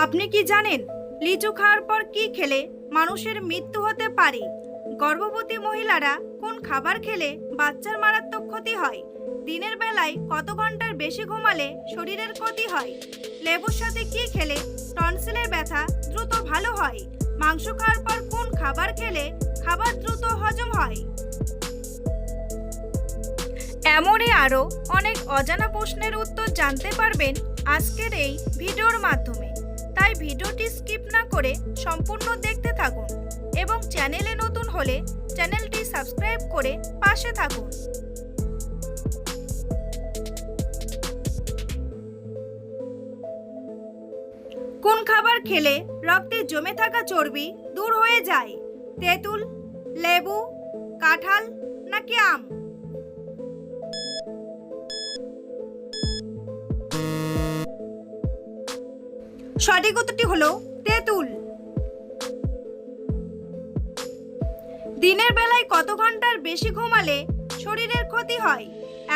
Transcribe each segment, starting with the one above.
আপনি কি জানেন লিচু খাওয়ার পর কি খেলে মানুষের মৃত্যু হতে পারে? গর্ভবতী মহিলারা কোন খাবার খেলে বাচ্চার মারাত্মক ক্ষতি হয়? দিনের বেলায় কত ঘন্টার বেশি ঘুমালে শরীরের ক্ষতি হয়? লেবুর সাথে কি খেলে টনসিলের ব্যথা দ্রুত ভালো হয়? মাংস খাওয়ার পর কোন খাবার খেলে খাবার দ্রুত হজম হয়? এমনই আরও অনেক অজানা প্রশ্নের উত্তর জানতে পারবেন আজকের এই ভিডিওর মাধ্যমে। তাই ভিডিওটি স্কিপ না করে সম্পূর্ণ দেখতে থাকুন এবং চ্যানেলে নতুন হলে চ্যানেলটি সাবস্ক্রাইব করে পাশে থাকুন। কোন খাবার খেলে রক্তে জমে থাকা চর্বি দূর হয়ে যায়? তেঁতুল, লেবু, কাঁঠাল নাকি আম? সঠিক উত্তরটি হলো তেঁতুল। দিনের বেলায় কত ঘন্টার বেশি ঘুমালে শরীরের ক্ষতি হয়?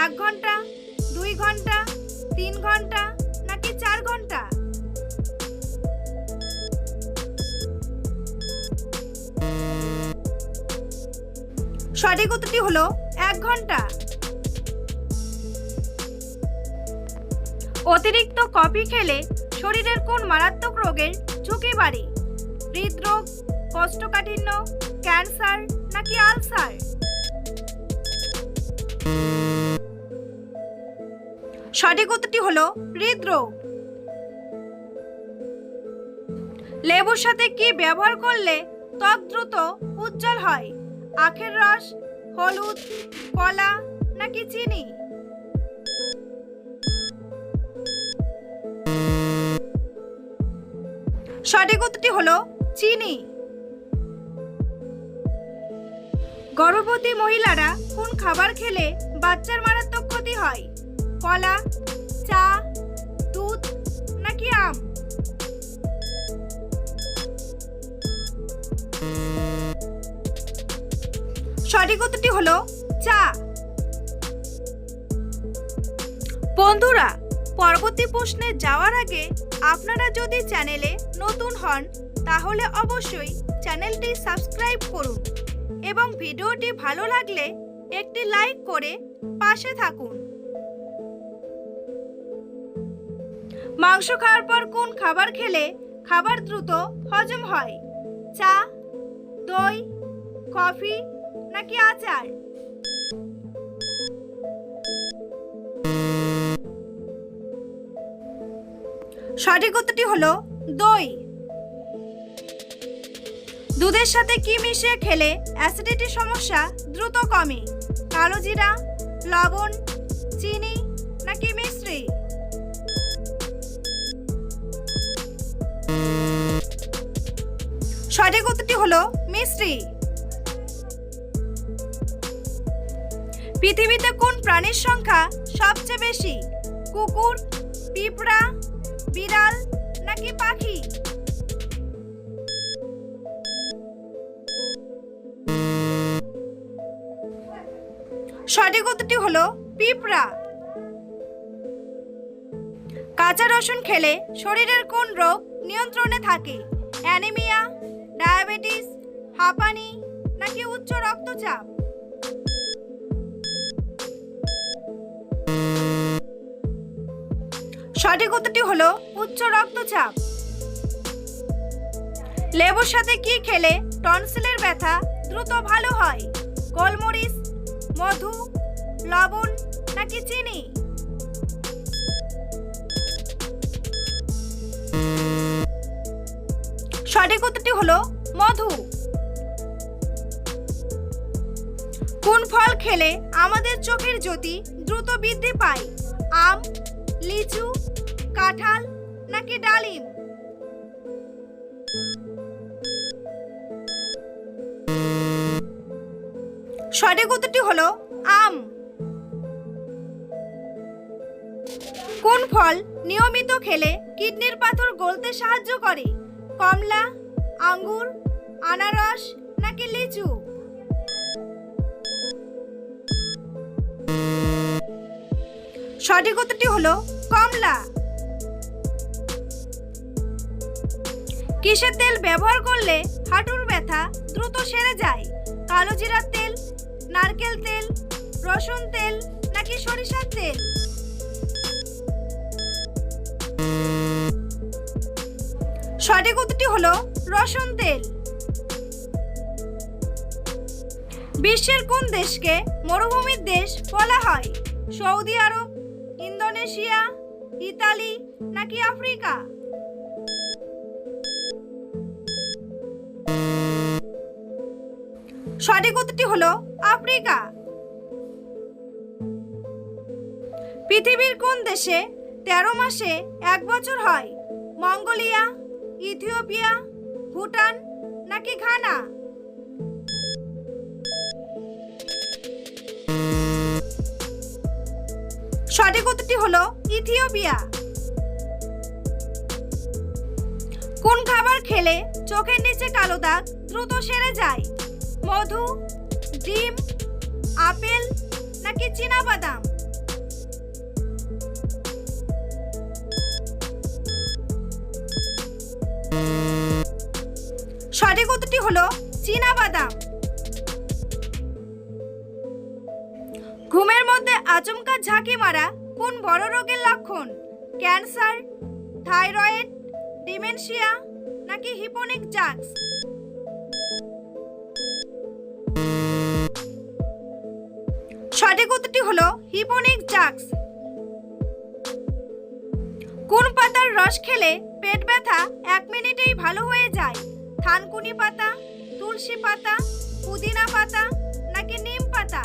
1 ঘন্টা, 2 ঘন্টা, 3 ঘন্টা নাকি 4 ঘন্টা? সঠিক উত্তরটি হলো 1 ঘন্টা। অতিরিক্ত কফি খেলে শরীরের কোন মারাত্মক রোগের ঝুঁকি বাড়ে? হৃদরোগ, কোষ্ঠকাঠিন্য, ক্যান্সার নাকি আলসার? সঠিক উত্তরটি হলো হৃদরোগ। লেবুর সাথে কি ব্যবহার করলে ত্বক দ্রুত উজ্জ্বল হয়? আখের রস, হলুদ, কলা নাকি চিনি? সঠিক উত্তরটি হলো চিনি। গর্ভবতী মহিলারা কোন খাবার খেলে বাচ্চার মারাত্মক ক্ষতি হয়? কলা, চা, দুধ নাকি আম? সঠিক উত্তরটি হলো চা। বন্ধুরা, পরবর্তী প্রশ্নে যাওয়ার আগে আপনারা যদি চ্যানেলে নতুন হন তাহলে অবশ্যই চ্যানেলটি সাবস্ক্রাইব করুন এবং ভিডিওটি ভালো লাগলে একটি লাইক করে পাশে থাকুন। মাংস খাওয়ার পর কোন খাবার খেলে খাবার দ্রুত হজম হয়? চা, দই, কফি নাকি আচার? সঠিক উত্তরটি হলো দই। দুধের সাথে কি মিশিয়ে খেলে অ্যাসিডিটির সমস্যা দ্রুত কমে? কালো জিরা, লবণ, চিনি নাকি মিশ্রি? সঠিক উত্তরটি হলো মিশ্রি। পৃথিবীতে কোন প্রাণীর সংখ্যা সবচেয়ে বেশি? কুকুর, পিঁপড়া, বিড়াল নাকি পাখি? সঠিক উত্তরটি হলো পিঁপড়া। কাঁচা রসুন খেলে শরীরের কোন রোগ নিয়ন্ত্রণে থাকে? অ্যানিমিয়া, ডায়াবেটিস, হাঁপানি নাকি উচ্চ রক্তচাপ? সঠিক উত্তরটি হলো উচ্চ রক্তচাপ। লেবুর সাথে কি খেলে টনসিলের ব্যথা দ্রুত ভালো হয়? গোলমরিচ, মধু, লবণ নাকি চিনি? সঠিক উত্তরটি হলো মধু। কোন ফল খেলে আমাদের চোখের জ্যোতি দ্রুত বৃদ্ধি পায়? আম, লিচু, কাঁঠাল নাকি ডালিম? সঠিক উত্তরটি হলো আম। কোন ফল নিয়মিত খেলে কিডনির পাথর গলতে সাহায্য করে? কমলা, আঙ্গুর, আনারস নাকি লিচু? সঠিক উত্তরটি হলো কমলা। কিসের তেল ব্যবহার করলে হাঁটুর ব্যথা দ্রুত সেরে যায়? কালো জিরার তেল, নারকেল তেল, রসুন তেল নাকি সরিষার তেল? সঠিক উত্তরটি হলো রসুন তেল। বিশ্বের কোন দেশকে মরুভূমির দেশ বলা হয়? সৌদি আরব, ইন্দোনেশিয়া, ইতালি নাকি আফ্রিকা? সঠিক উত্তরটি হলো আফ্রিকা। পৃথিবীর কোন দেশে 13 মাসে 1 বছর হয়? মঙ্গোলিয়া, ইথিওপিয়া, ভুটান নাকি ঘানা? সঠিক উত্তরটি হলো ইথিওপিয়া। কোন খাবার খেলে চোখের নিচে কালো দাগ দ্রুত সেরে যায়? মধু, ডিম, আপেল নাকি চীনাবাদাম? সঠিক উত্তরটি হলো চীনাবাদাম। ঘুমের মধ্যে আচমকা ঝাঁকি মারা কোন বড় রোগের লক্ষণ? ক্যান্সার, থাইরয়েড, ডিমেনশিয়া নাকি হিপোনিক জাক্স? সঠিক উত্তরটি হলো হিপোনিক জাক্স। কোন পাতার রস খেলে পেট ব্যথা 1 মিনিটেই ভালো হয়ে যায়? থানকুনি পাতা, তুলসী পাতা, পুদিনা পাতা নাকি নিম পাতা?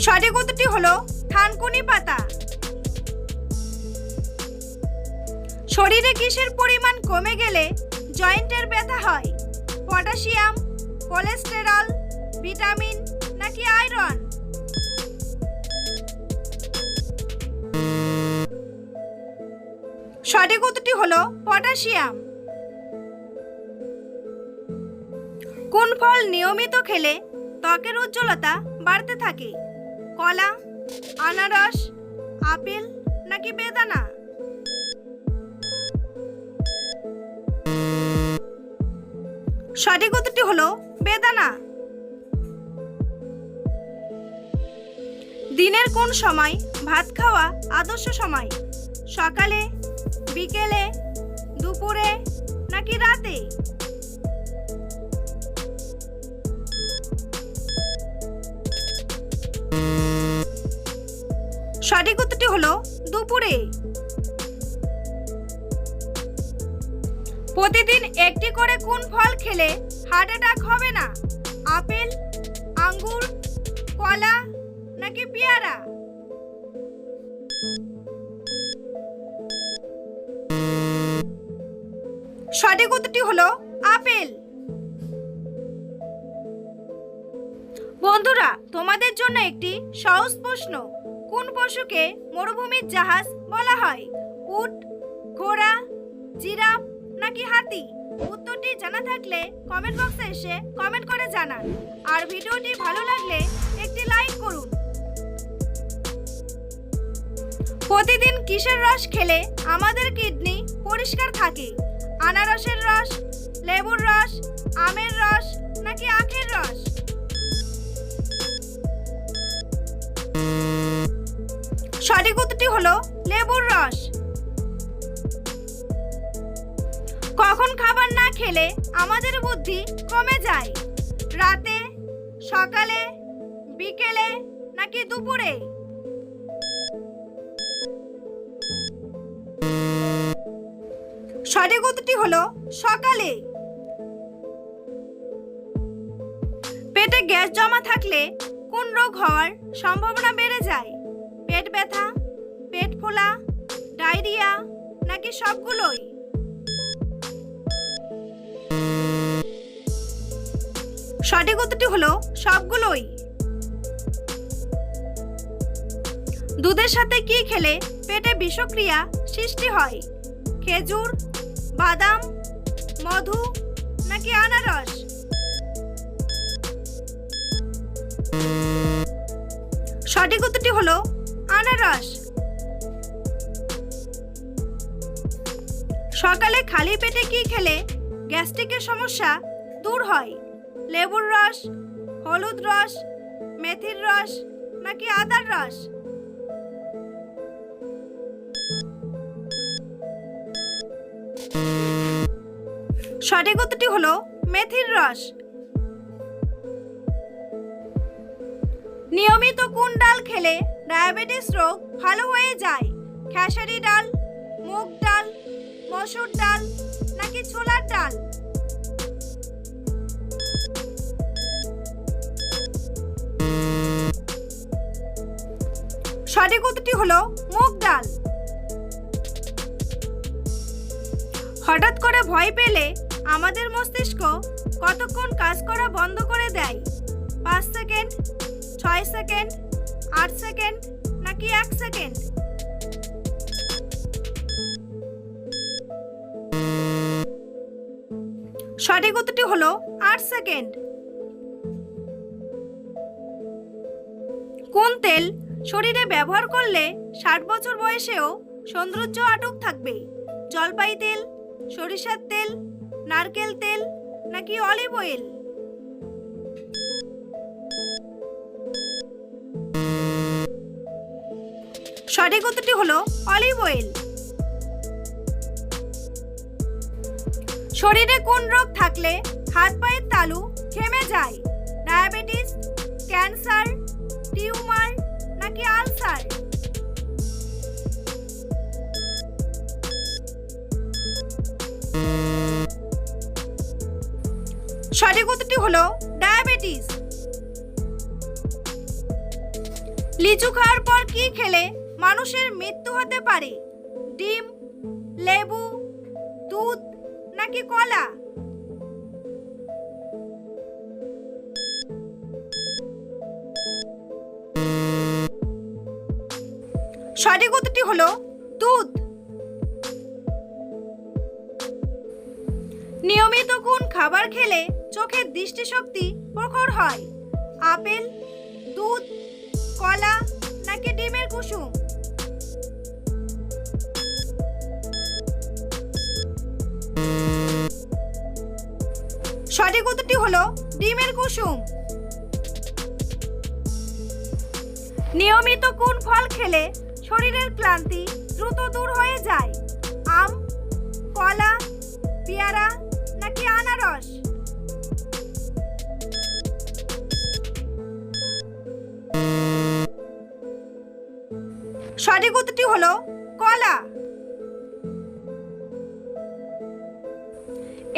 সঠিক উত্তরটি হলো থানকুনি পাতা। শরীরে কিসের পরিমাণ কমে গেলে জয়েন্টের ব্যথা হয়? পটাশিয়াম, কোলেস্টেরল, ভিটামিন নাকি আয়রন? সঠিক উত্তরটি হলো পটাশিয়াম। কোন ফল নিয়মিত খেলে ত্বকের উজ্জ্বলতা বাড়তে থাকে? কলা, আনারস, আপেল নাকি বেদানা? সঠিক উত্তরটি হলো বেদানা। দিনের কোন সময় ভাত খাওয়া আদর্শ সময়? সকালে, বিকেলে, দুপুরে নাকি রাতে? সঠিক উত্তরটি হলো দুপুরে। প্রতিদিন একটি করে কোন ফল খেলে হার্ট অ্যাটাক হবে না? আপেল, আঙ্গুর, কলা নাকি পেয়ারা? সঠিক উত্তরটি হলো আপেল। বন্ধুরা, তোমাদের জন্য একটি সহজ প্রশ্ন। কোন পশুকে মরুভূমির জাহাজ বলা হয়? উট, ঘোড়া, জিরাফ নাকি হাতি? উত্তরটি জানা থাকলে কমেন্ট বক্সে এসে কমেন্ট করে জানান। আর ভিডিওটি ভালো লাগলে একটি লাইক করুন। প্রতিদিন কিসের রস খেলে আমাদের কিডনি পরিষ্কার থাকে? আনারসের রস, লেবুর রস, আমের রস নাকি আখের রস? সঠিক উত্তরটি হলো লেবুর রস। কখন খাবার না খেলে আমাদের বুদ্ধি কমে যায়? রাতে, সকালে, বিকেলে নাকি দুপুরে? সঠিক উত্তরটি হলো সকালে। পেটে গ্যাস জমা থাকলে কোন রোগ হওয়ার সম্ভাবনা বেড়ে যায়? পেট ব্যথা, পেট ফোলা, ডায়রিয়া নাকি সবগুলোই? সঠিক উত্তরটি হলো সবগুলোই। দুধের সাথে কি খেলে পেটে বিষক্রিয়া সৃষ্টি হয়? খেজুর, বাদাম, মধু নাকি আনারস? সঠিক উত্তরটি হলো আনারস। সকালে খালি পেটে কি খেলে গ্যাস্ট্রিকের সমস্যা দূর হয়? লেবুর রস, হলুদ রস, মেথির রস নাকি আদার রস? সঠিক উত্তরটি হলো মেথির রস। নিয়মিত কোন ডাল খেলে ডায়াবেটিস রোগ ভালো হয়ে যায়? খেসারি ডাল, মুগ ডাল, মসুর ডাল নাকি ছোলার ডাল? সঠিক উত্তরটি হলো মুগ ডাল। হঠাৎ করে ভয় পেলে আমাদের মস্তিষ্ক কতক্ষণ কাজ করা বন্ধ করে দেয়? 5 সেকেন্ড, 6 সেকেন্ড, 8 সেকেন্ড নাকি 1 সেকেন্ড? সঠিক উত্তরটি হলো 8 সেকেন্ড। কোন তেল শরীরে ব্যবহার করলে 60 বছর বয়সেও সৌন্দর্য আটক থাকবে? জলপাই তেল, সরিষার তেল, নারকেল তেল নাকি অলিভ অয়েল? সঠিক উত্তরটি হলো অলিভ অয়েল। শরীরে কোন রোগ থাকলে হাত পায়ের তালু ঘেমে যায়? ডায়াবেটিস, ক্যান্সার, টিউমার নাকি আলসার? সঠিক উত্তরটি হলো ডায়াবেটিস। লিচু খাওয়ার পর কি খেলে মানুষের মৃত্যু হতে পারে? ডিম, লেবু, দুধ নাকি কলা? সঠিক উত্তরটি হলো দুধ। নিয়মিত কোন খাবার খেলে চোখের দৃষ্টিশক্তি প্রখর হয়? আপেল, দুধ, কলা নাকি ডিমের কুসুম? সঠিক উত্তরটি হলো ডিমের কুসুম। নিয়মিত কোন ফল খেলে শরীরের ক্লান্তি দ্রুত দূর হয়ে যায়? আম, কলা, পেয়ারা নাকি আনারস? সঠিক উত্তরটি হলো কলা।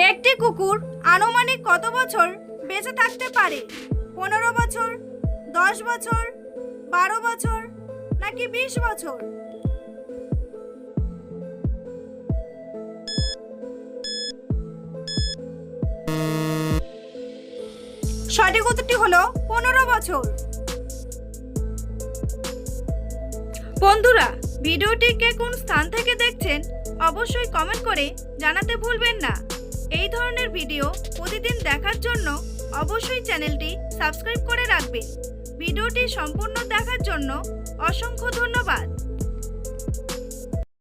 একটি কুকুর আনুমানিক কত বছর বেঁচে থাকতে পারে? 15 বছর, 10 বছর, 12 বছর নাকি 20 বছর? সঠিক উত্তরটি হলো 15 বছর। বন্ধুরা, ভিডিওটি কে কোন স্থান থেকে দেখছেন অবশ্যই কমেন্ট করে জানাতে ভুলবেন না। এই ধরনের ভিডিও প্রতিদিন দেখার জন্য অবশ্যই চ্যানেলটি সাবস্ক্রাইব করে রাখবেন। ভিডিওটি সম্পূর্ণ দেখার জন্য অসংখ্য ধন্যবাদ।